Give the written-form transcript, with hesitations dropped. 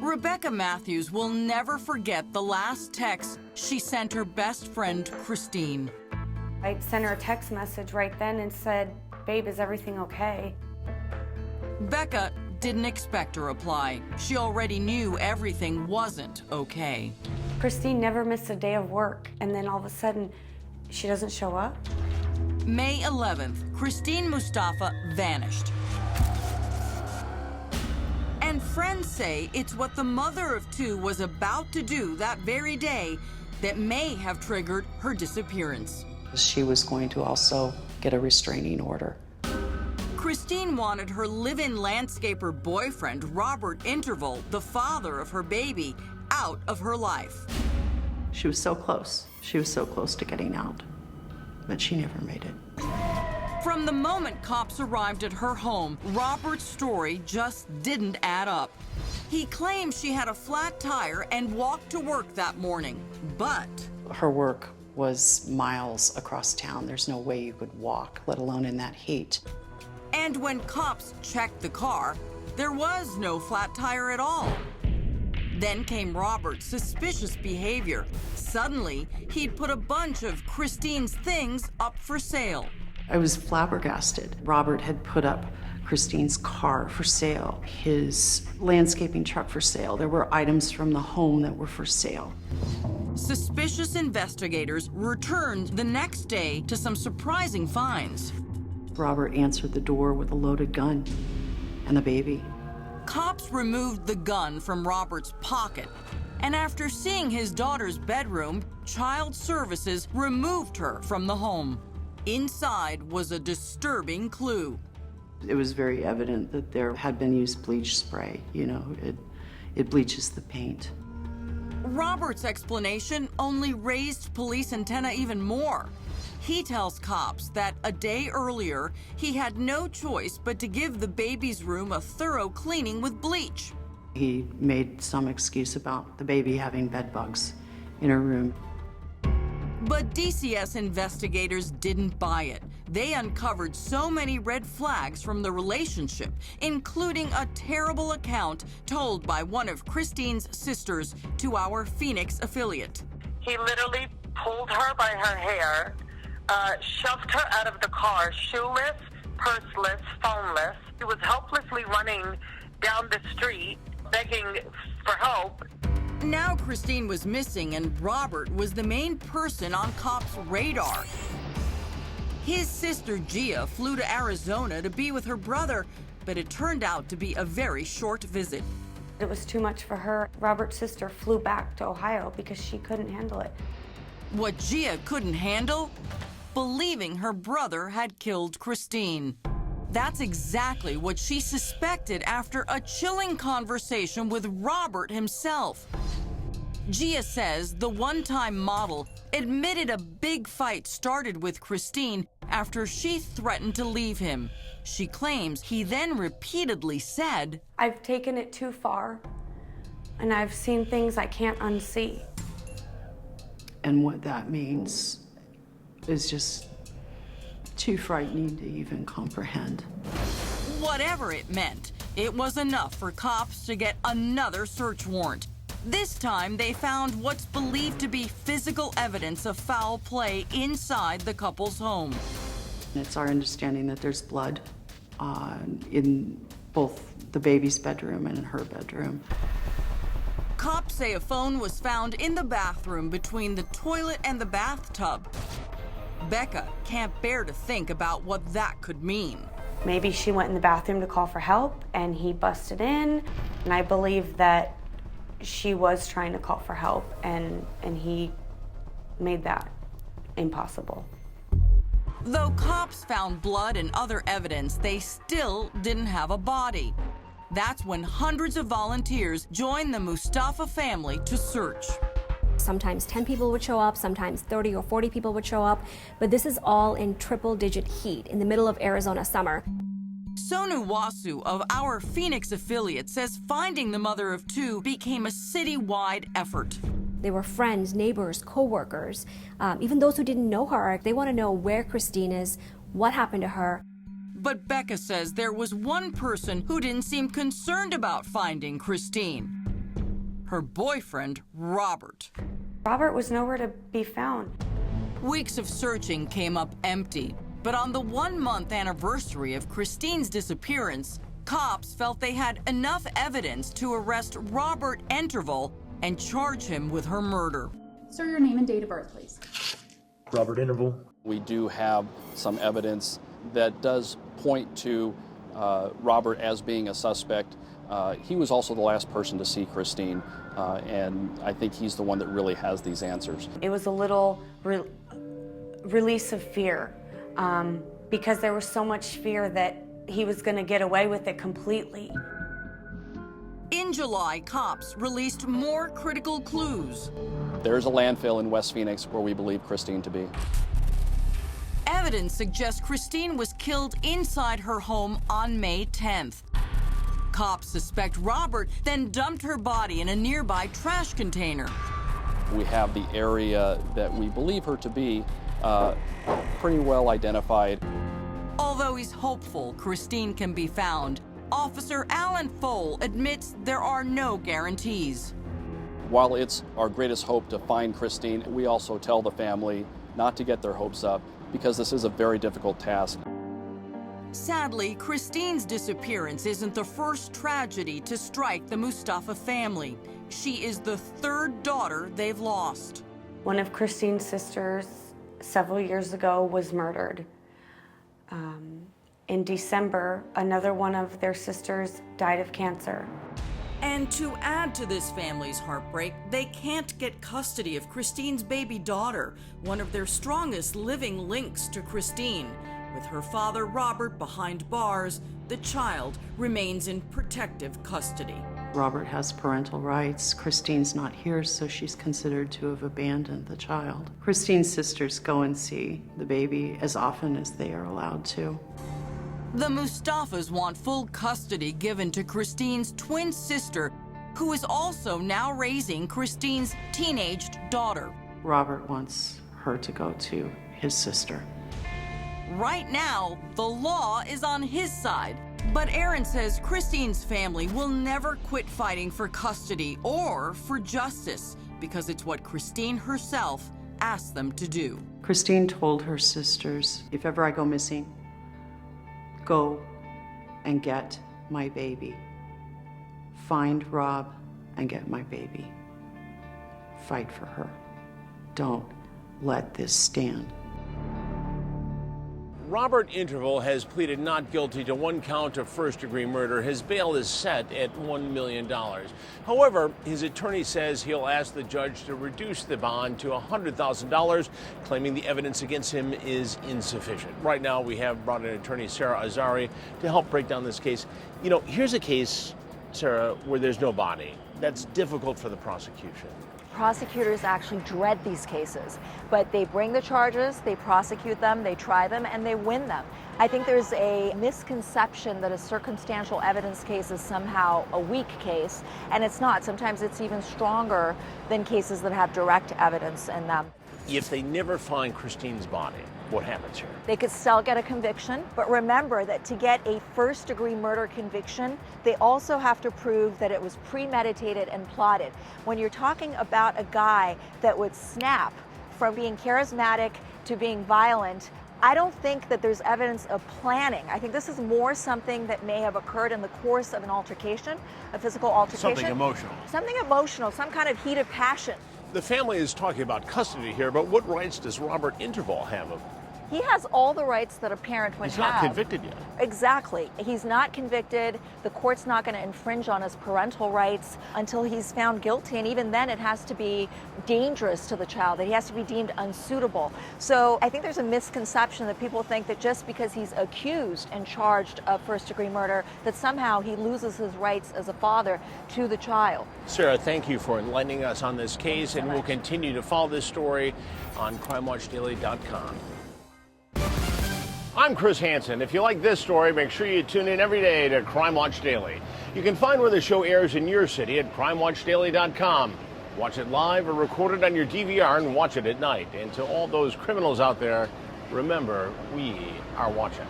Rebecca Matthews will never forget the last text she sent her best friend, Christine. I sent her a text message right then and said, "Babe, is everything okay?" Becca didn't expect a reply. She already knew everything wasn't okay. Christine never missed a day of work, and then all of a sudden, she doesn't show up. May 11th, Christine Mustafa vanished. And friends say it's what the mother of two was about to do that very day that may have triggered her disappearance. She was going to also get a restraining order. Christine wanted her live-in landscaper boyfriend, Robert Interval, the father of her baby, out of her life. She was so close. She was so close to getting out, but she never made it. From the moment cops arrived at her home, Robert's story just didn't add up. He claimed she had a flat tire and walked to work that morning, but her work was miles across town. There's no way you could walk, let alone in that heat. And when cops checked the car, there was no flat tire at all. Then came Robert's suspicious behavior. Suddenly, he'd put a bunch of Christine's things up for sale. I was flabbergasted. Robert had put up Christine's car for sale, his landscaping truck for sale. There were items from the home that were for sale. Suspicious investigators returned the next day to some surprising finds. Robert answered the door with a loaded gun and the baby. Cops removed the gun from Robert's pocket, and after seeing his daughter's bedroom, Child Services removed her from the home. Inside was a disturbing clue. It was very evident that there had been used bleach spray. You know, it bleaches the paint. Robert's explanation only raised police antenna even more. He tells cops that a day earlier, he had no choice but to give the baby's room a thorough cleaning with bleach. He made some excuse about the baby having bed bugs in her room. But DCS investigators didn't buy it. They uncovered so many red flags from the relationship, including a terrible account told by one of Christine's sisters to our Phoenix affiliate. He literally pulled her by her hair, shoved her out of the car, shoeless, purseless, phoneless. He was helplessly running down the street, begging for help. Now Christine was missing, and Robert was the main person on cops' radar. His sister Gia flew to Arizona to be with her brother, but it turned out to be a very short visit. It was too much for her. Robert's sister flew back to Ohio because she couldn't handle it. What Gia couldn't handle? Believing her brother had killed Christine. That's exactly what she suspected after a chilling conversation with Robert himself. Gia says the one-time model admitted a big fight started with Christine after she threatened to leave him. She claims he then repeatedly said, "I've taken it too far, and I've seen things I can't unsee." And what that means is just too frightening to even comprehend. Whatever it meant, it was enough for cops to get another search warrant. This time, they found what's believed to be physical evidence of foul play inside the couple's home. It's our understanding that there's blood in both the baby's bedroom and in her bedroom. Cops say a phone was found in the bathroom between the toilet and the bathtub. Becca can't bear to think about what that could mean. Maybe she went in the bathroom to call for help, and he busted in, and I believe that she was trying to call for help, and he made that impossible. Though cops found blood and other evidence, they still didn't have a body. That's when hundreds of volunteers joined the Mustafa family to search. Sometimes 10 people would show up, sometimes 30 or 40 people would show up, but this is all in triple-digit heat in the middle of Arizona summer. Sonu Wasu of our Phoenix affiliate says finding the mother of two became a citywide effort. They were friends, neighbors, co-workers, even those who didn't know her. They want to know where Christine is, what happened to her. But Becca says there was one person who didn't seem concerned about finding Christine. her boyfriend, Robert. Robert was nowhere to be found. Weeks of searching came up empty, but on the 1-month anniversary of Christine's disappearance, cops felt they had enough evidence to arrest Robert Interval and charge him with her murder. Sir, your name and date of birth, please. Robert Interval. We do have some evidence that does point to Robert as being a suspect. He was also the last person to see Christine, and I think he's the one that really has these answers. It was a little release of fear because there was so much fear that he was going to get away with it completely. In July, cops released more critical clues. There's a landfill in West Phoenix where we believe Christine to be. Evidence suggests Christine was killed inside her home on May 10th. Cops suspect Robert then dumped her body in a nearby trash container. We have the area that we believe her to be pretty well identified. Although he's hopeful Christine can be found, Officer Alan Fole admits there are no guarantees. While it's our greatest hope to find Christine, we also tell the family not to get their hopes up because this is a very difficult task. Sadly, Christine's disappearance isn't the first tragedy to strike the Mustafa family. She is the third daughter they've lost. One of Christine's sisters several years ago was murdered. In December, another one of their sisters died of cancer. And to add to this family's heartbreak, they can't get custody of Christine's baby daughter, one of their strongest living links to Christine. With her father, Robert, behind bars, the child remains in protective custody. Robert has parental rights. Christine's not here, so she's considered to have abandoned the child. Christine's sisters go and see the baby as often as they are allowed to. The Mustafas want full custody given to Christine's twin sister, who is also now raising Christine's teenaged daughter. Robert wants her to go to his sister. Right now, the law is on his side. But Aaron says Christine's family will never quit fighting for custody or for justice because it's what Christine herself asked them to do. Christine told her sisters, if ever I go missing, go and get my baby. Find Rob and get my baby. Fight for her. Don't let this stand. Robert Interval has pleaded not guilty to 1 count of first-degree murder. His bail is set at $1 million. However, his attorney says he'll ask the judge to reduce the bond to $100,000, claiming the evidence against him is insufficient. Right now, we have brought in attorney Sarah Azari to help break down this case. You know, here's a case, Sarah, where there's no body. That's difficult for the prosecution. Prosecutors actually dread these cases, but they bring the charges, they prosecute them, they try them, and they win them. I think there's a misconception that a circumstantial evidence case is somehow a weak case, and it's not. Sometimes it's even stronger than cases that have direct evidence in them. If they never find Christine's body, what happens here? They could still get a conviction, but remember that to get a first-degree murder conviction, they also have to prove that it was premeditated and plotted. When you're talking about a guy that would snap from being charismatic to being violent, I don't think that there's evidence of planning. I think this is more something that may have occurred in the course of an altercation, a physical altercation. Something emotional. Something emotional, some kind of heat of passion. The family is talking about custody here, but what rights does Robert Interval have? He has all the rights that a parent would have. He's not convicted yet. Exactly. He's not convicted. The court's not going to infringe on his parental rights until he's found guilty. And even then, it has to be dangerous to the child, that he has to be deemed unsuitable. So I think there's a misconception that people think that just because he's accused and charged of first-degree murder, that somehow he loses his rights as a father to the child. Sarah, thank you for enlightening us on this case, and we'll continue to follow this story on CrimeWatchDaily.com. I'm Chris Hansen. If you like this story, make sure you tune in every day to Crime Watch Daily. You can find where the show airs in your city at CrimeWatchDaily.com. Watch it live or record it on your DVR and watch it at night. And to all those criminals out there, remember, we are watching.